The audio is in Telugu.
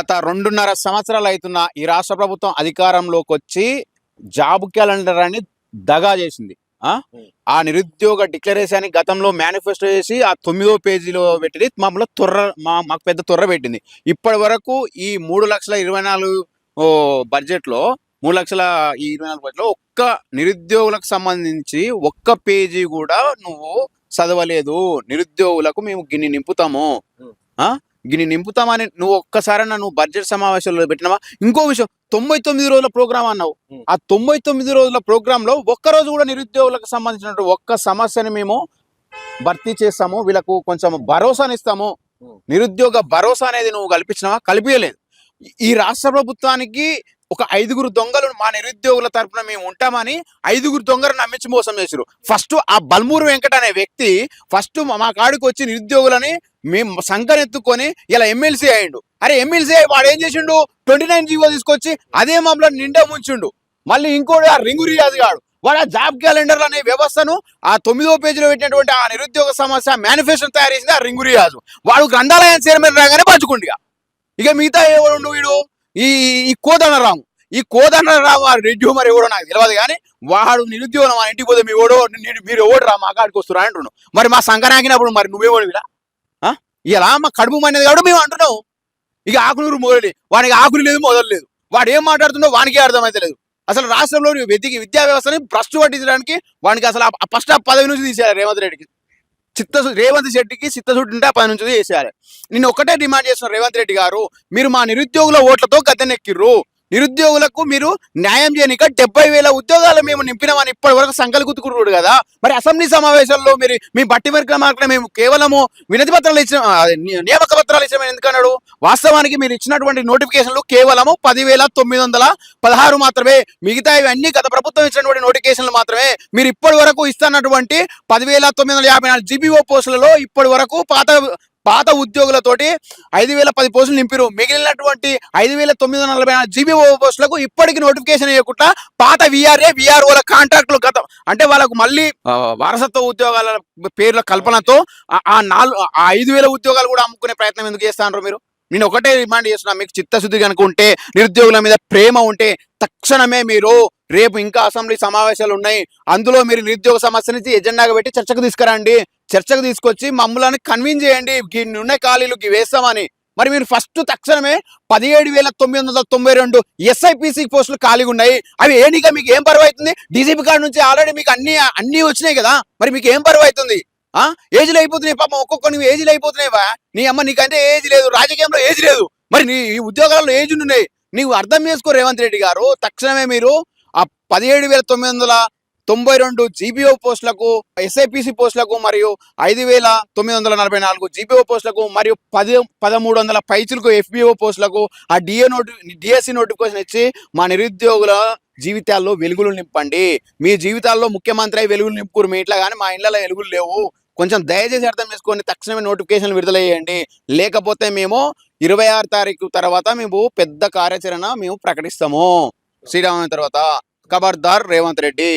గత 2.5 సంవత్సరాలు అవుతున్న ఈ రాష్ట్ర ప్రభుత్వం అధికారంలోకి వచ్చి జాబ్ క్యాలెండర్ అని దగా చేసింది. ఆ నిరుద్యోగ డిక్లరేషన్ గతంలో మేనిఫెస్టో చేసి ఆ 9వ పేజీలో పెట్టి మమ్మల్ని మాకు పెద్ద తొర్ర పెట్టింది. ఇప్పటి వరకు ఈ 3,24,000 బడ్జెట్లో 3,24,000 బడ్జెట్లో ఒక్క నిరుద్యోగులకు సంబంధించి ఒక్క పేజీ కూడా నువ్వు చదవలేదు. నిరుద్యోగులకు మేము గిన్ని నింపుతాము గిన్ని నింపుతామని నువ్వు ఒక్కసారైనా నువ్వు బడ్జెట్ సమావేశంలో పెట్టినావా? ఇంకో విషయం, 99 రోజుల ప్రోగ్రామ్ అన్నావు. ఆ 99 రోజుల ప్రోగ్రామ్ లో ఒక్కరోజు కూడా నిరుద్యోగులకు సంబంధించినట్టు ఒక్క సమస్యని మేము భర్తీ చేస్తాము, వీళ్ళకు కొంచెం భరోసాని ఇస్తాము, నిరుద్యోగ భరోసా అనేది నువ్వు కల్పించినావా? కల్పించలేదు. ఈ రాష్ట్ర ప్రభుత్వానికి ఒక 5గురు దొంగలు మా నిరుద్యోగుల తరఫున మేము ఉంటామని 5గురు దొంగలు నమ్మించి మోసం చేశారు. ఫస్ట్ ఆ బల్మూరు వెంకట అనే వ్యక్తి ఫస్ట్ మా కాడికి వచ్చి నిరుద్యోగులని మేము సంకనెత్తుకొని ఇలా ఎమ్మెల్సీ అయ్యిండు. అరే ఎమ్మెల్సీ వాడు ఏం చేసిండు? 29 జీవో తీసుకొచ్చి అదే మమ్మల్ని నిండా ముంచుండు. మళ్ళీ ఇంకోటి ఆ రింగు రియాజ్ గాడు, వాడు ఆ జాబ్ క్యాలెండర్ అనే వ్యవస్థను ఆ 9వ పేజీలో పెట్టినటువంటి ఆ నిరుద్యోగ సమస్య మేనిఫెస్టో తయారు చేసింది ఆ రింగు రియాజ్. వాడు గ్రంథాలయం చైర్మన్ రాగానే పంచుకుండిగా. ఇక మిగతా ఎవడు వీడు ఈ కోదండరాము, ఈ కోదండరాము రెడ్డి మరి ఎవడో నాకు తెలియదు, కానీ వాడు నిరుద్యోగం మా ఇంటికి పోతే మీరు ఎవడు రా మా కాడికి వస్తురా అంటున్నావు. మరి మా సంకనాకినప్పుడు మరి నువ్వేవాడు ఇలా ఇలా మా కడుపు మనేది కాబట్టి మేము అంటున్నావు. ఇక ఆకునూరు మొదలు, వానికి ఆకులు లేదు మొదలు లేదు, వాడు ఏం మాట్లాడుతుండో వానికే అర్థమైతే లేదు. అసలు రాష్ట్రంలో విద్యా వ్యవస్థని భ్రష్టు పట్టించడానికి వానికి అసలు ఫస్ట్ ఆ పదవి నుంచి తీసేయాలి రేవంత్ రెడ్డికి చిత్తశుద్ధి ఉంటే ఆ పని నుంచి చేసేయాలి. నేను ఒకటే డిమాండ్ చేస్తున్నాను, రేవంత్ రెడ్డి గారు మీరు మా నిరుద్యోగుల ఓట్లతో గద్దెనెక్కిర్రు. నిరుద్యోగులకు మీరు న్యాయం చేయనిక 70,000 ఉద్యోగాలు మేము నింపినామని ఇప్పటి వరకు సంకలు గుర్తుకున్నాడు కదా. మరి అసెంబ్లీ సమావేశాల్లో మీరు మీ బట్టి మార్కులు మేము కేవలము వినతి పత్రాలు ఇచ్చిన నియామక పత్రాలు ఇచ్చామని ఎందుకన్నాడు? వాస్తవానికి మీరు ఇచ్చినటువంటి నోటిఫికేషన్లు కేవలము 10,916 మాత్రమే. మిగతా ఇవన్నీ గత ప్రభుత్వం ఇచ్చినటువంటి నోటిఫికేషన్లు మాత్రమే. మీరు ఇప్పటి వరకు ఇస్తున్నటువంటి 10,954 జీబీఓ పోస్టులలో ఇప్పటి వరకు పాత ఉద్యోగులతోటి 5,010 పోస్టులు నింపిరు. మిగిలినటువంటి 5,944 జీబీఓ పోస్టులకు ఇప్పటికి నోటిఫికేషన్ ఇవ్వకుండా పాత విఆర్ఓల కాంట్రాక్టులు గతం అంటే వాళ్ళకు మళ్ళీ వారసత్వ ఉద్యోగాల పేర్ల కల్పనతో ఆ 5,000 ఉద్యోగాలు కూడా అమ్ముకునే ప్రయత్నం ఎందుకు చేస్తున్నారు మీరు? నేను ఒకటే డిమాండ్ చేస్తున్నా, మీకు చిత్తశుద్ధి కనుక ఉంటే, నిరుద్యోగుల మీద ప్రేమ ఉంటే తక్షణమే మీరు రేపు ఇంకా అసెంబ్లీ సమావేశాలు ఉన్నాయి, అందులో మీరు నిరుద్యోగ సమస్యని ఎజెండాగా పెట్టి చర్చకు తీసుకురండి. చర్చకు తీసుకొచ్చి మమ్మల్ని కన్విన్స్ చేయండి ఉన్న ఖాళీలుకి వేస్తామని. మరి మీరు ఫస్ట్ తక్షణమే 17,992 SIPC పోస్టులు ఖాళీగా ఉన్నాయి. అవి ఏనిగా మీకు ఏం పరువు అవుతుంది? డీజీపీ కార్డు నుంచి ఆల్రెడీ మీకు అన్ని వచ్చినాయి కదా. మరి మీకు ఏం పరువు అవుతుంది? ఏజ్లు అయిపోతున్నాయి పాపం, ఒక్కొక్క ఏజ్లు అయిపోతున్నాయివా? నీ అమ్మ నీకంటే ఏజ్ లేదు, రాజకీయంలో ఏజ్ లేదు, మరి నీ ఉద్యోగాలలో ఏజ్ ఉన్నాయి. నీవు అర్థం చేసుకో రేవంత్ రెడ్డి గారు. తక్షణమే మీరు ఆ 17,992 జీబీఓ పోస్టులకు, SIPC పోస్టులకు మరియు 5,944 జీబీఓ పోస్టులకు మరియు 1,300 పైచులకు FBO పోస్టులకు ఆ డిఎస్సి నోటిఫికేషన్ ఇచ్చి మా నిరుద్యోగుల జీవితాల్లో వెలుగులు నింపండి. మీ జీవితాల్లో ముఖ్యమంత్రి అయి వెలుగులు నింపుకురు, మీ ఇంట్లో కానీ మా ఇళ్లలో వెలుగులు లేవు. కొంచెం దయచేసి అర్థం చేసుకోండి, తక్షణమే నోటిఫికేషన్లు విడుదల చేయండి. లేకపోతే మేము 26 తారీఖు తర్వాత మేము పెద్ద కార్యాచరణ మేము ప్రకటిస్తాము. శ్రీరామ తర్వాత ఖబర్దార్ రేవంత్ రెడ్డి.